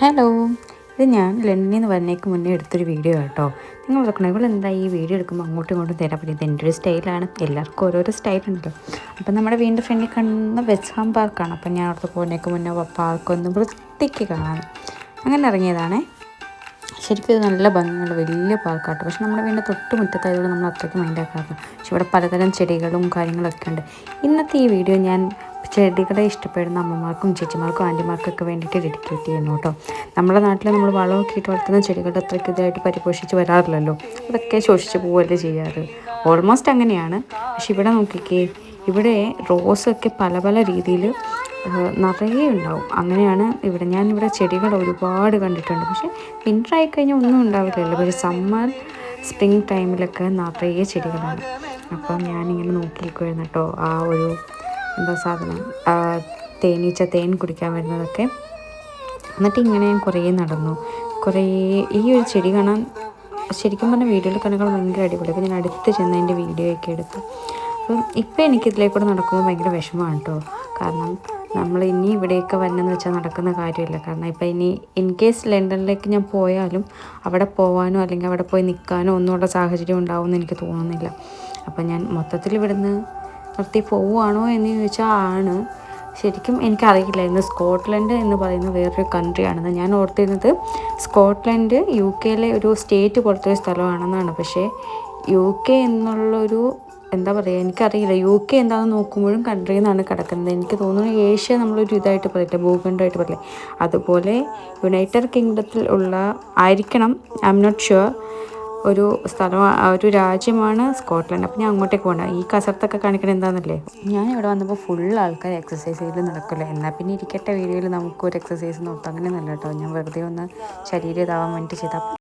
Hello, ഇത് ഞാൻ ലണ്ടനിൽ നിന്ന് വരുന്നേക്ക് മുന്നേ എടുത്തൊരു വീഡിയോ കേട്ടോ. നിങ്ങൾ ഓർക്കണം ഇവളെന്താ ഈ വീഡിയോ എടുക്കുമ്പോൾ അങ്ങോട്ടും ഇങ്ങോട്ടും തരാൻ പറ്റിയത്. എൻ്റെ ഒരു സ്റ്റൈലാണ്, എല്ലാവർക്കും ഓരോരോ സ്റ്റൈലുണ്ടല്ലോ. അപ്പം നമ്മുടെ വീടിൻ്റെ ഫ്രണ്ടിൽ കാണുന്ന വെസ്ഹാം പാർക്കാണ്. അപ്പം ഞാൻ അവിടുത്തെ പോകുന്നേക്ക് മുന്നേ പാർക്കൊന്ന് വൃത്തിക്ക് കാണാൻ അങ്ങനെ ഇറങ്ങിയതാണേ. ശരിക്കും ഇത് നല്ല ഭംഗിയുള്ള വലിയ പാർക്കാട്ടോ. പക്ഷെ നമ്മുടെ വീടിൻ്റെ തൊട്ട് മുറ്റത്തായതുകൊണ്ട് നമ്മൾ അത്രയ്ക്ക് മൈൻഡാക്കാറില്ല. പക്ഷെ ഇവിടെ പലതരം ചെടികളും കാര്യങ്ങളൊക്കെ ഉണ്ട്. ഇന്നത്തെ ഈ വീഡിയോ ഞാൻ ചെടികളെ ഇഷ്ടപ്പെടുന്ന അമ്മമാർക്കും ചേച്ചിമാർക്കും ആൻറ്റിമാർക്കൊക്കെ വേണ്ടിയിട്ട് ഡെഡിക്കേറ്റ് ചെയ്യുന്നു കേട്ടോ. നമ്മുടെ നാട്ടിൽ നമ്മൾ വളമൊക്കെ ഇട്ട് വളർത്തുന്ന ചെടികളുടെ അത്രയ്ക്ക് ഇതായിട്ട് പരിപോഷിച്ച് വരാറില്ലല്ലോ. അതൊക്കെ ശോഷിച്ച് പോവുകയല്ലേ ചെയ്യാറ്. ഓൾമോസ്റ്റ് അങ്ങനെയാണ്. പക്ഷെ ഇവിടെ നോക്കിക്കേ, ഇവിടെ റോസൊക്കെ പല പല രീതിയിൽ നിറയെ ഉണ്ടാവും. അങ്ങനെയാണ് ഇവിടെ. ഞാനിവിടെ ചെടികൾ ഒരുപാട് കണ്ടിട്ടുണ്ട്. പക്ഷേ വിൻ്റർ ആയിക്കഴിഞ്ഞാൽ ഒന്നും ഉണ്ടാവില്ലല്ലോ. പക്ഷേ സമ്മർ സ്പ്രിങ് ടൈമിലൊക്കെ നിറയെ ചെടികളാണ്. അപ്പം ഞാനിങ്ങനെ നോക്കിയിരിക്കുമായിരുന്നു കേട്ടോ. ആ ഒരു എന്താ സാധനം, തേനീച്ച തേൻ കുടിക്കാൻ വരുന്നതൊക്കെ. എന്നിട്ട് ഇങ്ങനെ ഞാൻ കുറേ നടന്നു. ഈ ഒരു ചെടി കാണാൻ ശരിക്കും പറഞ്ഞാൽ വീഡിയോയിൽ കണക്കാൾ ഭയങ്കര അടിപൊളി. അപ്പോൾ ഞാൻ അടുത്ത് ചെന്ന് അതിൻ്റെ വീഡിയോ ഒക്കെ എടുത്തു. അപ്പം ഇപ്പം എനിക്കിതിലേക്കൂടെ നടക്കുമ്പോൾ ഭയങ്കര വിഷമമാണ് കേട്ടോ. കാരണം നമ്മൾ ഇനി ഇവിടെയൊക്കെ വരണമെന്ന് വെച്ചാൽ നടക്കുന്ന കാര്യമില്ല. കാരണം ഇപ്പം ഇനി ഇൻ കേസ് ലണ്ടനിലേക്ക് ഞാൻ പോയാലും അവിടെ പോകാനോ അല്ലെങ്കിൽ അവിടെ പോയി നിൽക്കാനോ ഒന്നുമുള്ള സാഹചര്യം ഉണ്ടാവുമെന്ന് എനിക്ക് തോന്നുന്നില്ല. അപ്പം ഞാൻ മൊത്തത്തിൽ ഇവിടുന്ന് നിർത്തി പോവുകയാണോ എന്ന് ചോദിച്ചാൽ ആണ്. ശരിക്കും എനിക്കറിയില്ലായിരുന്നു സ്കോട്ട്ലൻഡ് എന്ന് പറയുന്ന വേറൊരു കൺട്രിയാണെന്ന്. ഞാൻ ഓർത്തിരുന്നത് സ്കോട്ട്ലൻഡ് UK ഒരു സ്റ്റേറ്റ് പോലത്തെ ഒരു സ്ഥലമാണെന്നാണ്. പക്ഷേ UK എന്നുള്ളൊരു എന്താ പറയുക, എനിക്കറിയില്ല. UK എന്താണെന്ന് നോക്കുമ്പോഴും കൺട്രി എന്നാണ് കിടക്കുന്നത്. എനിക്ക് തോന്നുന്നു ഏഷ്യ നമ്മളൊരു ഇതായിട്ട് പറയില്ല, ഭൂഖണ്ഡമായിട്ട് പറയില്ലേ, അതുപോലെ യുണൈറ്റഡ് കിങ്ഡത്തിൽ ഉള്ള ആയിരിക്കണം, ഐ എം നോട്ട് ഷുവർ, ഒരു ഒരു രാജ്യമാണ് സ്കോട്ട്ലൻഡ്. അപ്പം ഞാൻ അങ്ങോട്ടേക്ക് പോകണം. ഈ കസർത്തൊക്കെ കാണിക്കണത് എന്താണെന്നല്ലേ. ഞാൻ ഇവിടെ വന്നപ്പോൾ ഫുൾ ആൾക്കാർ എക്സസൈസ് ചെയ്ത് നടക്കില്ല. എന്നാൽ പിന്നെ ഇരിക്കട്ടെ വീഡിയോയിൽ നമുക്കൊരു എക്സസൈസ് നോക്കാം. അങ്ങനെ നല്ല കേട്ടോ. ഞാൻ വെറുതെ ഒന്ന് ശരീരം ഇതാവാൻ വേണ്ടിയിട്ട് ചെയ്താൽ